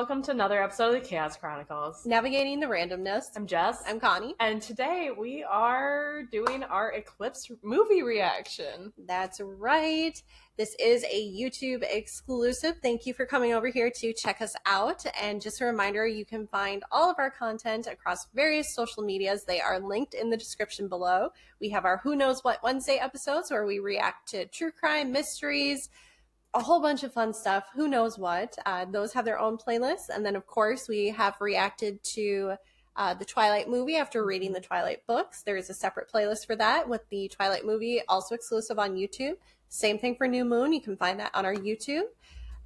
welcome to another episode of the Chaos Chronicles. Navigating the randomness. I'm Jess. I'm Connie. And today we are doing our Eclipse movie reaction. That's right. This is a YouTube exclusive. Thank you for coming over here to check us out. And just a reminder, you can find all of our content across various social medias. They are linked in the description below. We have our Who Knows What Wednesday episodes where we react to true crime, mysteries, a whole bunch of fun stuff. Who knows what? Those have their own playlists. And then, of course, we have reacted to the Twilight movie after reading the Twilight books. There is a separate playlist for that with the Twilight movie, also exclusive on YouTube. Same thing for New Moon. You can find that on our YouTube.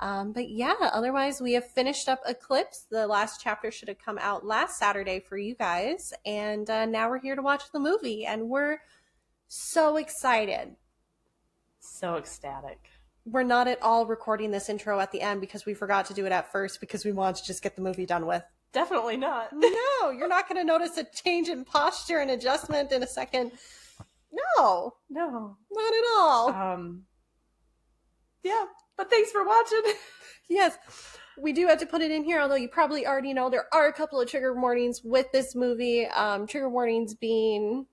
But yeah, otherwise, we have finished up Eclipse. The last chapter should have come out last Saturday for you guys. And now we're here to watch the movie. And we're so excited. So ecstatic. We're not at all recording this intro at the end because we forgot to do it at first because we wanted to just get the movie done with. Definitely not. No, you're not going to notice a change in posture and adjustment in a second. No, not at all. Yeah, but thanks for watching. Yes, we do have to put it in here, although you probably already know there are a couple of trigger warnings with this movie. Trigger warnings being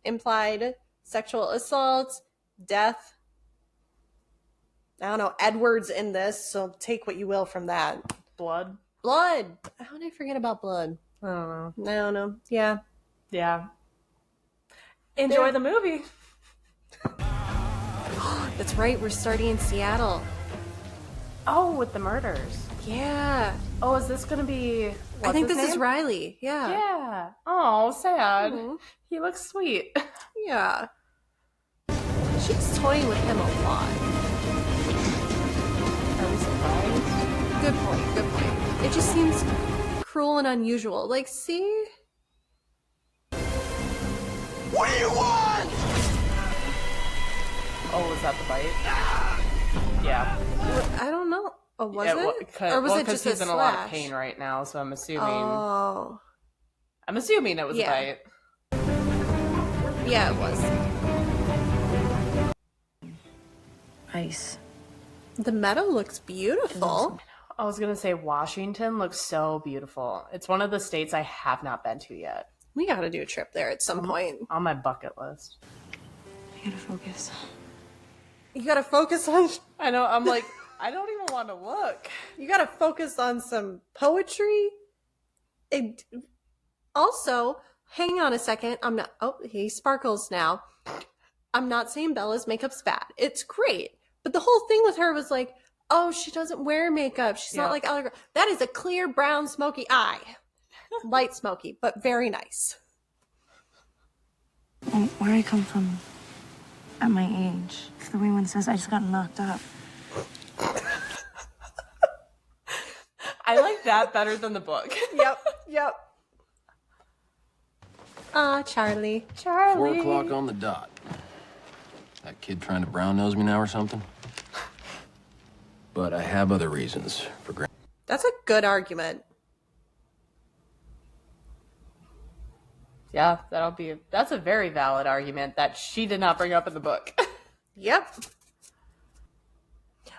implied sexual assault, death. I don't know, Edward's in this, so take what you will from that. Blood. How did I forget about blood? I don't know. I don't know. Yeah. Enjoy the movie. That's right, we're starting in Seattle. Oh, with the murders. Yeah. Oh, is this going to be... I think this is Riley. Yeah. Yeah. Oh, sad. Mm-hmm. He looks sweet. Yeah. She's toying with him a lot. Are we surprised? Good point. It just seems cruel and unusual. Like, see? What do you want? Oh, was that the bite? Yeah. I don't know. Oh, was it? Or was it just he's a in a lot of slash? pain right now, so I'm assuming... Oh. I'm assuming it was a bite. Yeah, it was. Ice. The meadow looks beautiful. I was going to say Washington looks so beautiful. It's one of the states I have not been to yet. We gotta do a trip there at some point. On my bucket list. I gotta focus. You gotta focus on... I know, I'm like, I don't even want to look. You gotta focus on some poetry. Also, hang on a second. I'm not... Oh, he sparkles now. I'm not saying Bella's makeup's bad. It's great. But the whole thing with her was like, oh, she doesn't wear makeup. She's not like other girls. That is a clear brown smoky eye. Light smoky, but very nice. Well, where I come from at my age, everyone says I just got knocked up. I like that better than the book. Yep. Charlie. 4 o'clock on the dot. That kid trying to brown nose me now or something? But I have other reasons for That's a good argument. Yeah, that's a very valid argument that she did not bring up in the book. Yep.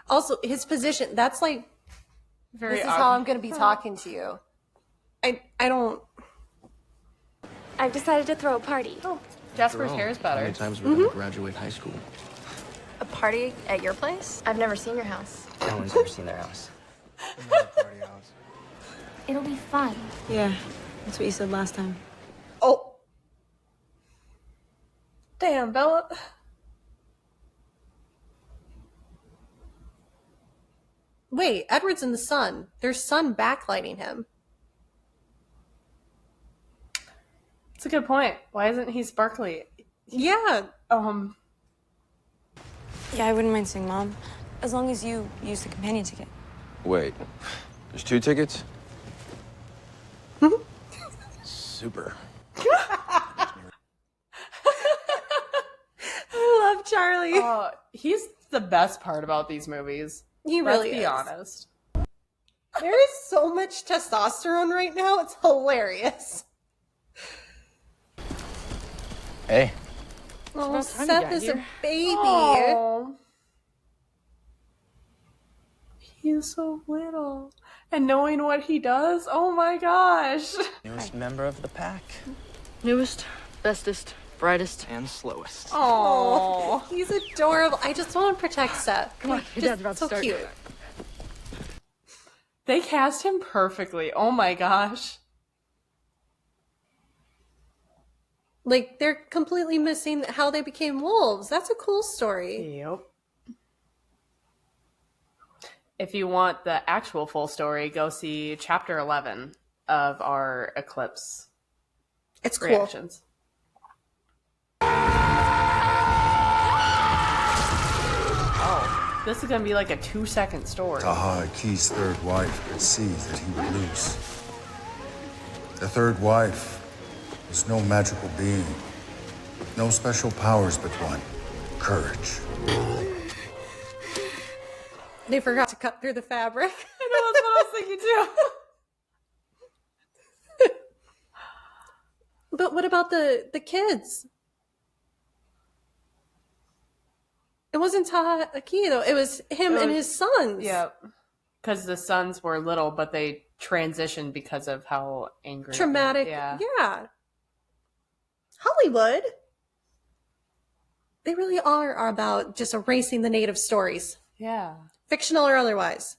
Also, his position, that's like, Very this is how I'm going to be talking to you. I don't... I've decided to throw a party. Oh, Jasper's hair is How better. many times we're gonna graduate high school? A party at your place? I've never seen your house. No one's ever seen their house. It'll be fun. Yeah, that's what you said last time. Oh. Damn, Bella. Wait, Edward's in the sun. There's sun backlighting him. It's a good point. Why isn't he sparkly? Yeah. Yeah, I wouldn't mind seeing Mom, as long as you use the companion ticket. Wait, there's 2 tickets? Super. I love Charlie. He's the best part about these movies. He really Let's be honest. There is so much testosterone right now. It's hilarious. Hey. Oh, about time you Seth got is here. a baby. Oh. He is so little. And knowing what he does, oh my gosh. Newest member of the pack. Newest, bestest, brightest. And slowest. Oh, He's adorable. I just want to protect Seth. Come on, your dad's about to so start. cute. they cast him perfectly. Oh my gosh. Like, they're completely missing how they became wolves. That's a cool story. Yep. If you want the actual full story, go see chapter 11 of our Eclipse It's cool. reactions. Oh, this is going to be like a 2-second story. Taha Aki's third wife could see that he would lose. The third wife was no magical being, no special powers but one, courage. They forgot to cut through the fabric. I know, that's what I was thinking too. But what about the kids? It wasn't Taha Aki, though. It was him and his sons. Yeah, because the sons were little, but they transitioned because of how angry. Traumatic. Yeah. Hollywood. They really are about just erasing the native stories, Yeah. fictional or otherwise.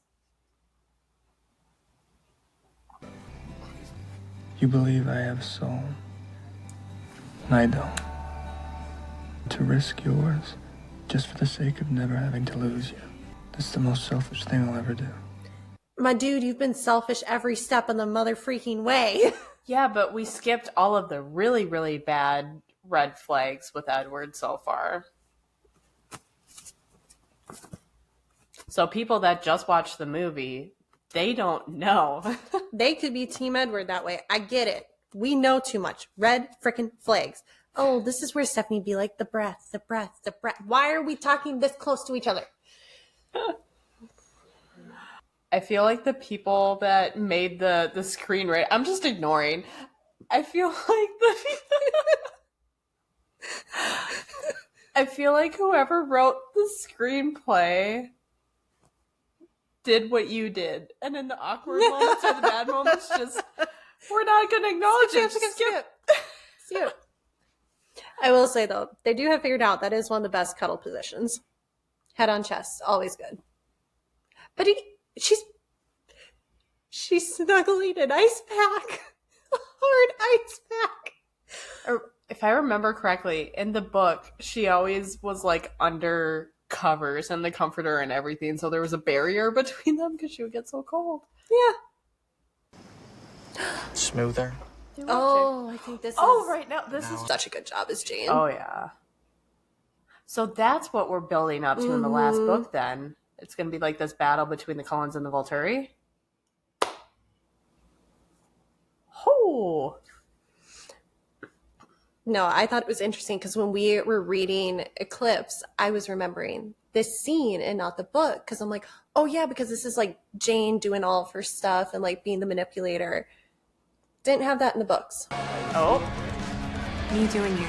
You believe I have a soul, and I don't. To risk yours, just for the sake of never having to lose you. That's the most selfish thing I'll ever do. My dude, you've been selfish every step of the mother freaking way. Yeah, but we skipped all of the really, really bad red flags with Edward so far. So people that just watched the movie, they don't know. They could be Team Edward that way. I get it. We know too much. Red frickin' flags. Oh, this is where Stephanie be like, the breath, the breath, the breath. Why are we talking this close to each other? I feel like the people that made the screenwriter, I'm just ignoring. I feel like I feel like whoever wrote the screenplay did what you did. And in the awkward moments or the bad moments, just, we're not going to acknowledge it. Skip. I will say, though, they do have figured out that is one of the best cuddle positions. Head on chest, always good. But she's snuggling an ice pack. A hard ice pack. Or if I remember correctly, in the book, she always was like under covers and the comforter and everything, so there was a barrier between them because she would get so cold. Yeah. Smoother. Oh, I think this is... Oh, right now, this is... Such a good job as Jane. Oh, yeah. So that's what we're building up to in the last book, then. It's going to be like this battle between the Cullens and the Volturi. Oh! No, I thought it was interesting because when we were reading Eclipse, I was remembering this scene and not the book because I'm like, oh yeah, because this is like Jane doing all of her stuff and like being the manipulator. Didn't have that in the books. Oh. Me doing you.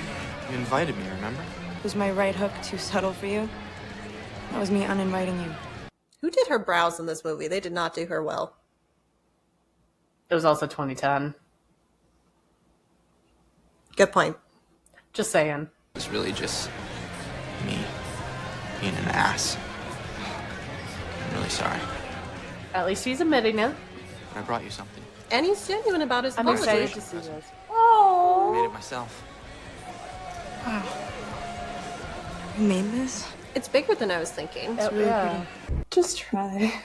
You invited me, remember? Was my right hook too subtle for you? That was me uninviting you. Who did her brows in this movie? They did not do her well. It was also 2010. Good point. Just saying. It was really just me being an ass. I'm really sorry. At least he's admitting it. I brought you something. And he's genuine about his I'm apology. excited to see this. I made it myself. You made this? It's bigger than I was thinking. It's really pretty. Just try.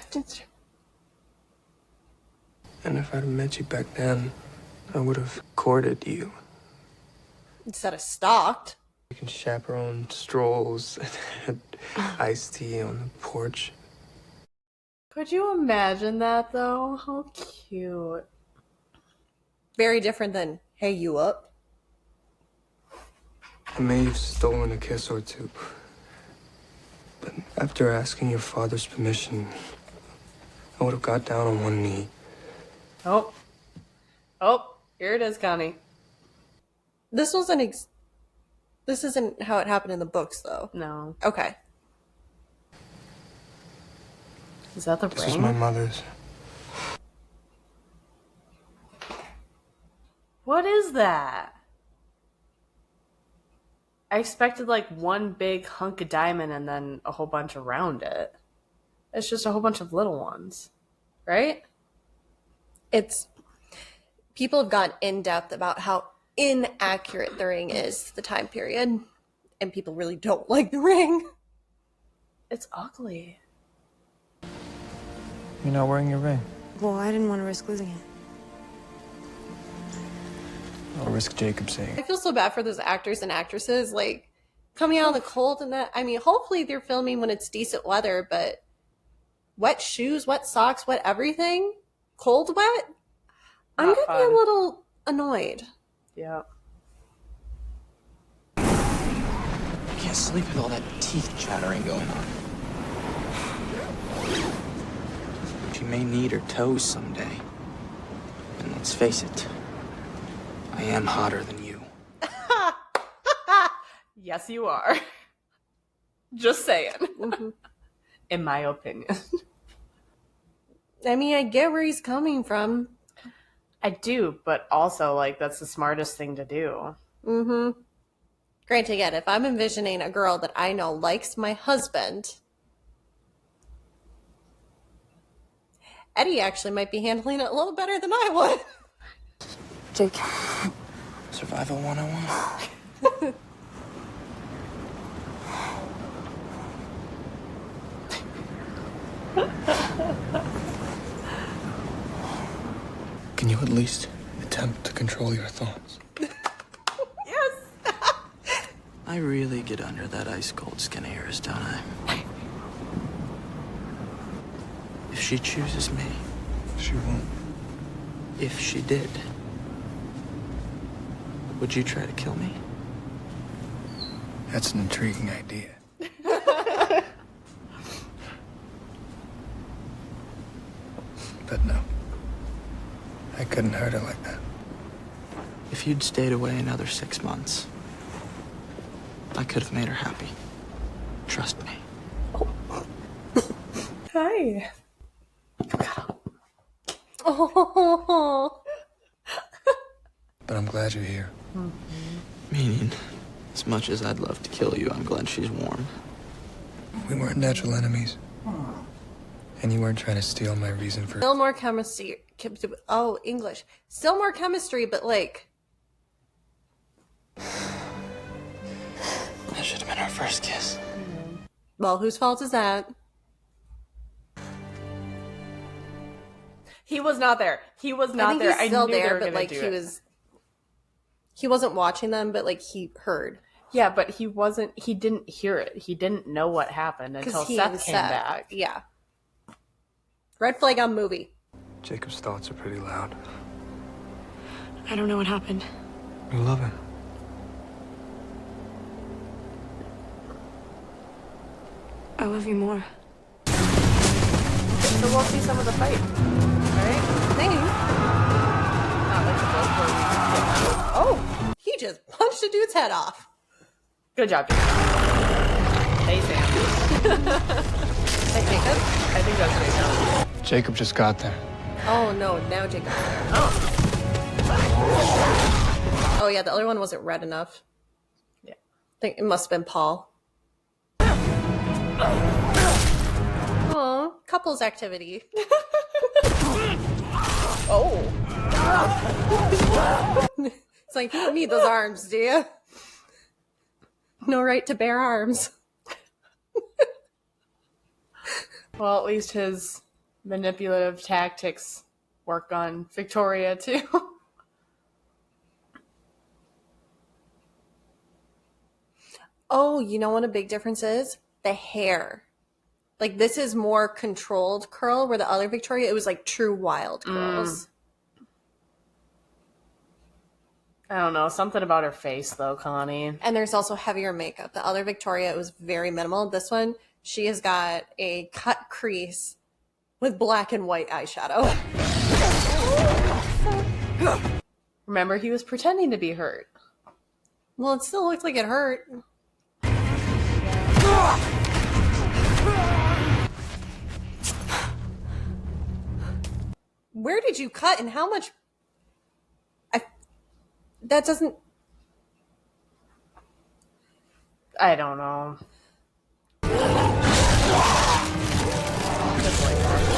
And if I'd have met you back then, I would have courted you. Instead of stalked. We can chaperone strolls and iced tea on the porch. Could you imagine that, though? How cute. Very different than, hey, you up? I may have stolen a kiss or two. But after asking your father's permission, I would have got down on one knee. Oh, here it is, Connie. This isn't how it happened in the books, though. No. Okay. Is that the This ring? is my mother's. What is that? I expected like one big hunk of diamond and then a whole bunch around it. It's just a whole bunch of little ones, right? It's people have gone in depth about how inaccurate the ring is to the time period, and people really don't like the ring. It's ugly. You're not wearing your ring. Well, I didn't want to risk losing it. I'll risk Jacob seeing I it. feel so bad for those actors and actresses, like coming out in the cold and that. I mean, hopefully they're filming when it's decent weather, but wet shoes, wet socks, wet everything, cold wet. I'm Not gonna be fun. a little annoyed. Yeah. I can't sleep with all that teeth chattering going on. She may need her toes someday. And let's face it, I am hotter than you. Yes, you are. Just saying. Mm-hmm. In my opinion. I mean, I get where he's coming from. I do, but also, like, that's the smartest thing to do. Mm-hmm. Granted, again, if I'm envisioning a girl that I know likes my husband, Eddie actually might be handling it a little better than I would. Jake. Survival 101. Can you at least attempt to control your thoughts? Yes. I really get under that ice cold skin of yours, don't I? If she chooses me, She won't. if she did, would you try to kill me? That's an intriguing idea. But no. I couldn't hurt her like that. If you'd stayed away another 6 months, I could have made her happy. Trust me. Hi. Oh. But I'm glad you're here. Meaning, as much as I'd love to kill you, I'm glad she's warm. We weren't natural enemies. And you weren't trying to steal my reason for... Still more chemistry. Oh, English. Still more chemistry, but like... That should have been our first kiss. Well, whose fault is that? He was not there. He was I not think there. he's still knew they there, were but gonna like do he it. was... He wasn't watching them, but like he heard. Yeah, but he wasn't. He didn't hear it. He didn't know what happened until he Seth was came Seth. back. Yeah. Red flag on movie. Jacob's thoughts are pretty loud. I don't know what happened. We love him. I love you more. So we'll see some of the fight, right? Dang. Not like the both where we just get out. Oh, he just punched a dude's head off. Good job, Jacob. Hey, Sam. Hey, Jacob. I think that's Jacob. Jacob just got there. Oh no, now Jacob's there. Oh yeah, the other one wasn't red enough. Yeah. I think it must have been Paul. Aw, couples activity. Oh. It's like, you don't need those arms, do you? No right to bear arms. Well, at least his manipulative tactics work on Victoria, too. Oh, you know what a big difference is? The hair. Like, this is more controlled curl, where the other Victoria, it was like true wild curls. I don't know. Something about her face, though, Connie. And there's also heavier makeup. The other Victoria, it was very minimal. This one, she has got a cut crease with black and white eyeshadow. Remember, he was pretending to be hurt. Well, it still looked like it hurt. Where did you cut and how much? That doesn't. I don't know. Sorry, Riley.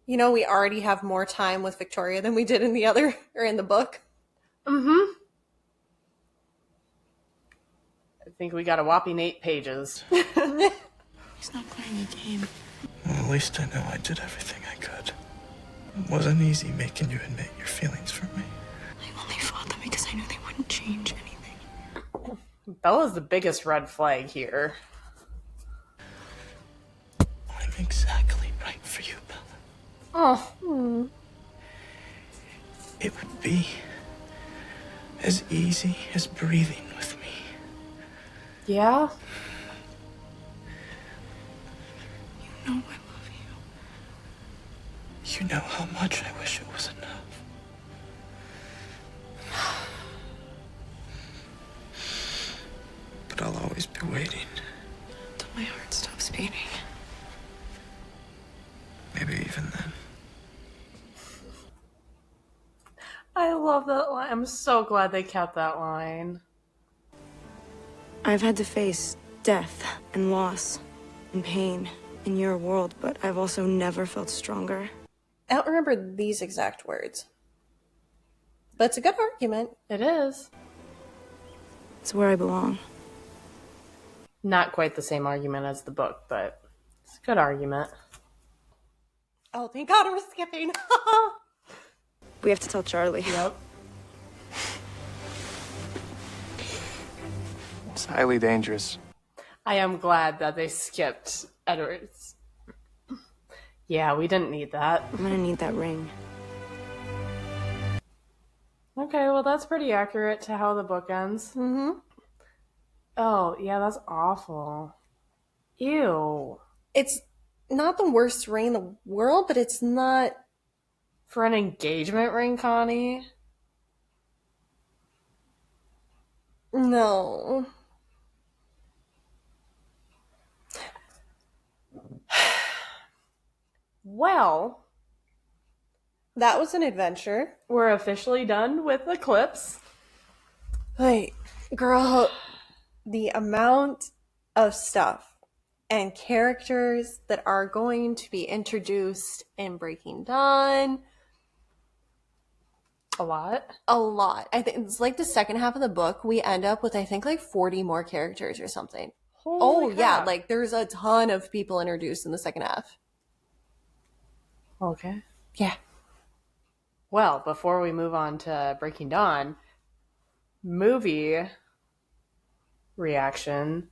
You know, we already have more time with Victoria than we did in the book. Mm-hmm. I think we got a whopping 8 pages. He's not playing a game. Well, at least I know I did everything I could. It wasn't easy making you admit your feelings for me. I only fought them because I knew they wouldn't change anything. Bella's the biggest red flag here. I'm exactly right for you, Bella. Oh. It would be as easy as breathing with me. Yeah? You know I love you. You know how much I wish it was enough. But I'll always be waiting. Till my heart stops beating. Maybe even then. I love that line. I'm so glad they kept that line. I've had to face death and loss and pain in your world, but I've also never felt stronger. I don't remember these exact words. But it's a good argument. It is. It's where I belong. Not quite the same argument as the book, but it's a good argument. Oh, thank God we're skipping. We have to tell Charlie. Yep. It's highly dangerous. I am glad that they skipped Edward's. Yeah, we didn't need that. I'm gonna need that ring. Okay, well, that's pretty accurate to how the book ends. Mm-hmm. Oh, yeah, that's awful. Ew. It's not the worst ring in the world, but it's not... For an engagement ring, Connie? No. Well, That was an adventure. we're officially done with Eclipse. Like, girl, the amount of stuff and characters that are going to be introduced in Breaking Dawn. A lot. A lot. I think it's like the second half of the book, we end up with, I think, like 40 more characters or something. Holy yeah, crap. like there's a ton of people introduced in the second half. Okay. Yeah. Well, before we move on to Breaking Dawn, movie reaction.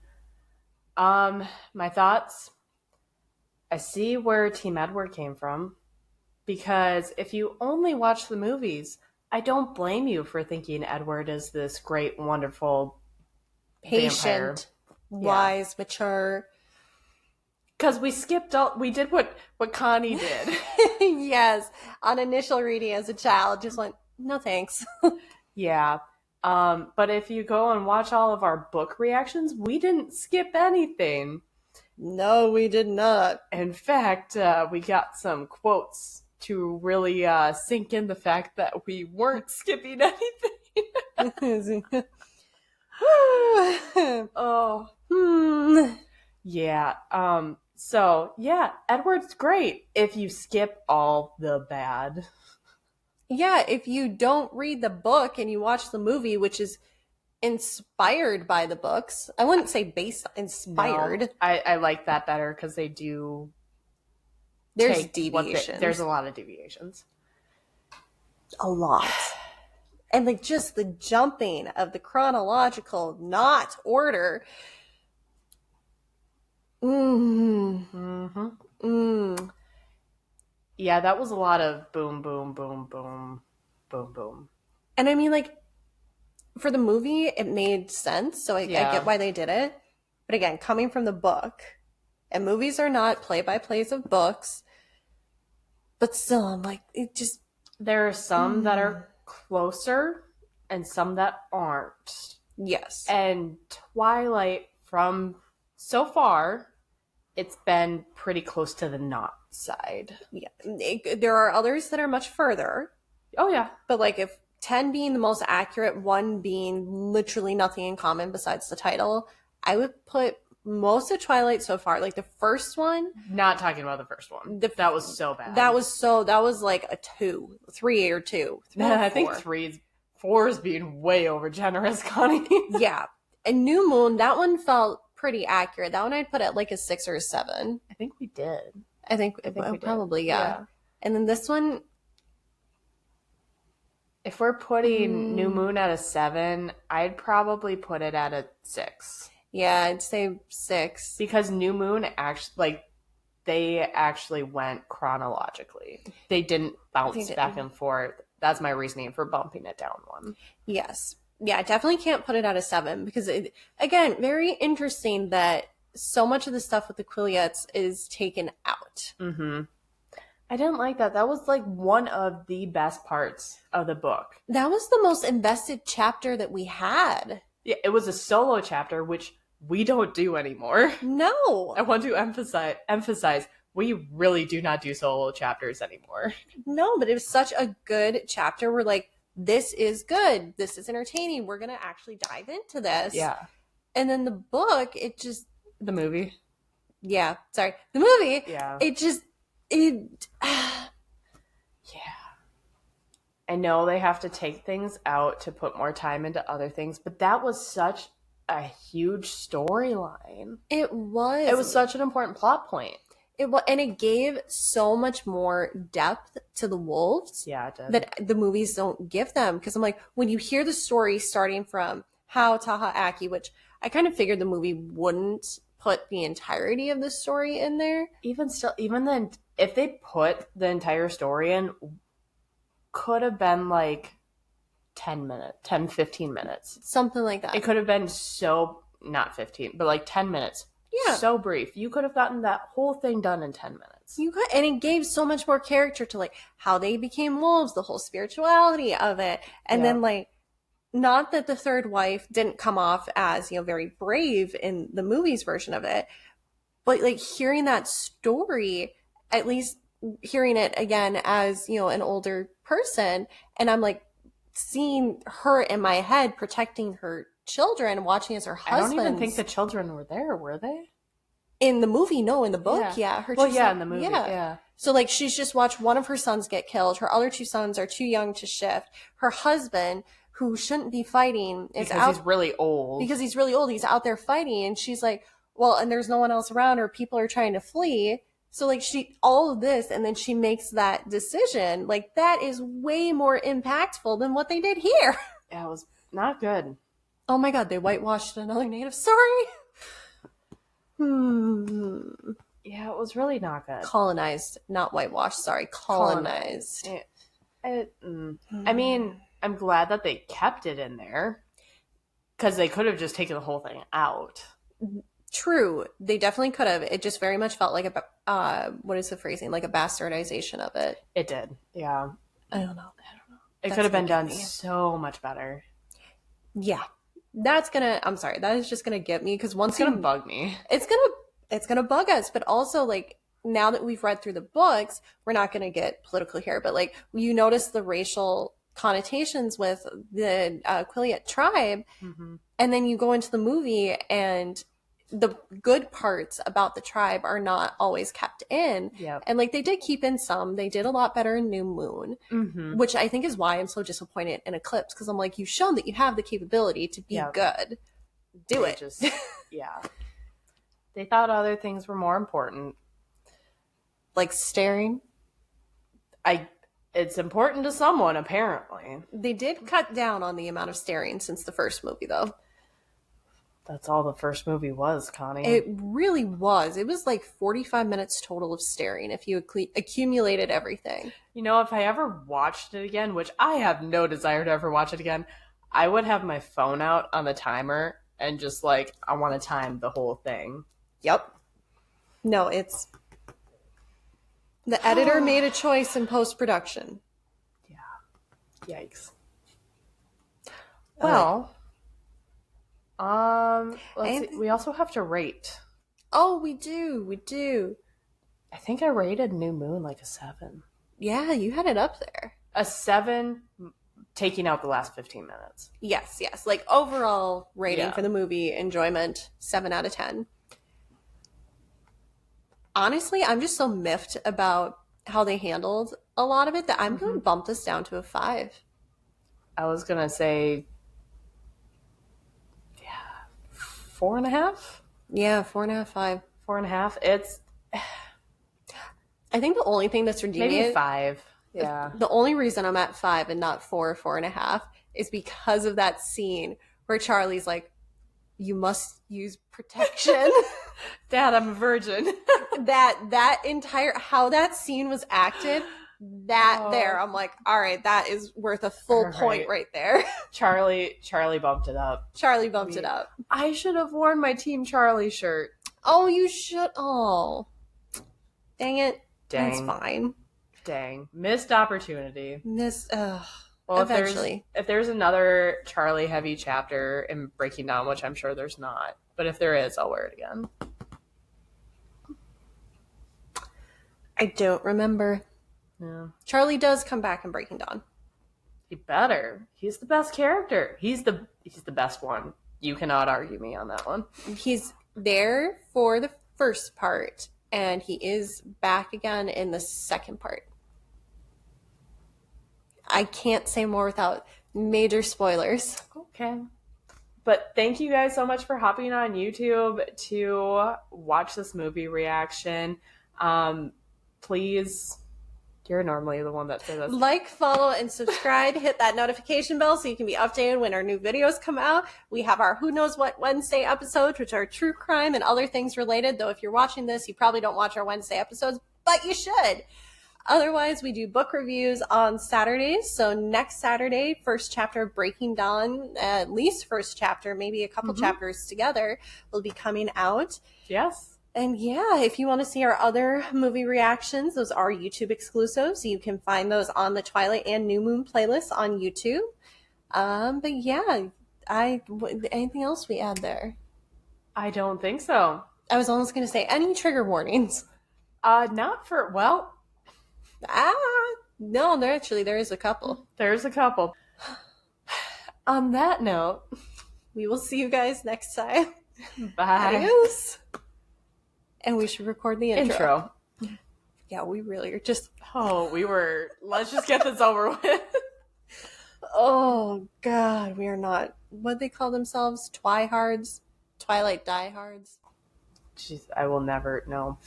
My thoughts. I see where Team Edward came from, because if you only watch the movies, I don't blame you for thinking Edward is this great, wonderful Patient, vampire. wise, mature. Because we did what Connie did. Yes. On initial reading as a child, just went, no thanks. Yeah. But if you go and watch all of our book reactions, we didn't skip anything. No, we did not. In fact, we got some quotes to really sink in the fact that we weren't skipping anything. Oh. Yeah. So, yeah, Edward's great if you skip all the bad. Yeah, if you don't read the book and you watch the movie, which is inspired by the books. I wouldn't say based, inspired. No, I like that better because they do. There's take what deviations. there's a lot of deviations. A lot. And like just the jumping of the chronological not order. Yeah, that was a lot of boom, boom, boom, boom, boom, boom. And I mean, like, for the movie, it made sense. So I get why they did it. But again, coming from the book, and movies are not play-by-plays of books. But still, I'm like, it just... There are some that are closer and some that aren't. Yes. And Twilight, from so far, it's been pretty close to the not side. Yeah. There are others that are much further. Oh, yeah. But like if 10 being the most accurate, 1 being literally nothing in common besides the title, I would put most of Twilight so far, like the first one. Not talking about the first one. That was so bad. That was like a 2, 3 or 2. I think 4 is being way over generous, Connie. Yeah. And New Moon, that one felt pretty accurate. That one I'd put at like a 6 or a 7. I think we did. I think we did. probably, yeah. And then this one, if we're putting New Moon at a 7, I'd probably put it at a 6. Yeah, I'd say 6. Because New Moon they actually went chronologically. They didn't bounce back and forth. That's my reasoning for bumping it down 1. Yes. Yeah, I definitely can't put it at a 7 because, again, very interesting that so much of the stuff with the Quillets is taken out. Mm-hmm. I didn't like that. That was like one of the best parts of the book. That was the most invested chapter that we had. Yeah, it was a solo chapter, which we don't do anymore. No. I want to emphasize we really do not do solo chapters anymore. No, but it was such a good chapter. We're like, this is good. This is entertaining. We're going to actually dive into this. Yeah. And then the book, the movie. Yeah. Sorry. The movie. Yeah. Yeah. I know they have to take things out to put more time into other things, but that was such a huge storyline. It was. It was such an important plot point. And it gave so much more depth to the wolves. Yeah, it did. That the movies don't give them. Because I'm like, when you hear the story starting from how Taha Aki, which I kind of figured the movie wouldn't put the entirety of the story in there. Even then, if they put the entire story in, could have been like 10, 15 minutes. Something like that. It could have been not 15, but like 10 minutes. Yeah. So brief. You could have gotten that whole thing done in 10 minutes. And it gave so much more character to like how they became wolves, the whole spirituality of it. And then like, not that the third wife didn't come off as, very brave in the movie's version of it, but like hearing that story, at least hearing it again as, an older person, and I'm like seeing her in my head protecting her children, watching as her husband. I don't even think the children were there, were they? In the movie, no. In the book, yeah. In the movie, yeah. So, like, she's just watched one of her sons get killed. Her other 2 sons are too young to shift. Her husband, who shouldn't be fighting, is out. Because he's really old. He's out there fighting. And she's like, well, and there's no one else around her. People are trying to flee. So, like, all of this, and then she makes that decision. Like, that is way more impactful than what they did here. Yeah, it was not good. Oh my God, they whitewashed another native story? Yeah, it was really not good. Colonized, not whitewashed, sorry. Colonized. I mean, I'm glad that they kept it in there. Because they could have just taken the whole thing out. True. They definitely could have. It just very much felt like what is the phrasing? Like a bastardization of it. It did, yeah. I don't know. It could have been done so much better. Yeah. That is just gonna get me because it's gonna bug me. It's gonna bug us, but also like now that we've read through the books, we're not gonna get political here, but like you notice the racial connotations with the Quileute tribe, and then you go into the movie and the good parts about the tribe are not always kept in. Yeah. And like they did keep in some. They did a lot better in New Moon, which I think is why I'm so disappointed in Eclipse, because I'm like, you've shown that you have the capability to be good. Do it. Yeah. They thought other things were more important. Like staring. It's important to someone, apparently. They did cut down on the amount of staring since the first movie, though. That's all the first movie was, Connie. It really was. It was like 45 minutes total of staring if you accumulated everything. If I ever watched it again, which I have no desire to ever watch it again, I would have my phone out on the timer and just like, I want to time the whole thing. Yep. No, the editor made a choice in post-production. Yeah. Yikes. Well, Let's see. We also have to rate. Oh, we do. I think I rated New Moon like a 7. Yeah, you had it up there. A 7, taking out the last 15 minutes. Yes. Like overall rating Yeah. for the movie, enjoyment, 7 out of 10. Honestly, I'm just so miffed about how they handled a lot of it that I'm going to bump this down to a 5. I was gonna say, 4.5. Yeah, 4.5, 5. 4.5. It's I think the only thing that's redeeming maybe it, 5. Yeah. the only reason I'm at 5 and not 4 or 4.5 is because of that scene where Charlie's like, you must use protection. Dad, I'm a virgin. that entire, how that scene was acted, there, I'm like, all right, that is worth a full point right there. Charlie bumped it up. Charlie bumped it up. I should have worn my Team Charlie shirt. Oh, you should. Oh, dang it. Dang. That's fine. Dang. Missed opportunity. Well, eventually. If there's another Charlie heavy chapter in Breaking Down, which I'm sure there's not, but if there is, I'll wear it again. I don't remember. Yeah. Charlie does come back in Breaking Dawn. He better. He's the best character. He's the best one. You cannot argue me on that one. He's there for the first part, and he is back again in the second part. I can't say more without major spoilers. Okay. But thank you guys so much for hopping on YouTube to watch this movie reaction. Please, you're normally the one that says this. Like, follow, and subscribe. Hit that notification bell so you can be updated when our new videos come out. We have our Who Knows What Wednesday episodes, which are true crime and other things related. Though if you're watching this, you probably don't watch our Wednesday episodes, but you should. Otherwise, we do book reviews on Saturdays. So next Saturday, first chapter of Breaking Dawn, at least first chapter, maybe a couple chapters together, will be coming out. Yes. And yeah, if you want to see our other movie reactions, those are YouTube exclusives. You can find those on the Twilight and New Moon playlist on YouTube. But yeah, anything else we add there? I don't think so. I was almost going to say any trigger warnings. Not for, well. No, there is a couple. There's a couple. On that note, we will see you guys next time. Bye. Adios. And we should record the intro. Yeah, we really are just... let's just get this over with. Oh, God, we are not... What they call themselves? Twihards? Twilight diehards? Jeez, I will never... No.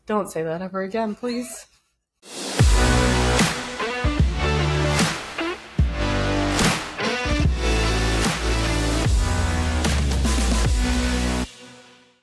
Don't say that ever again, please.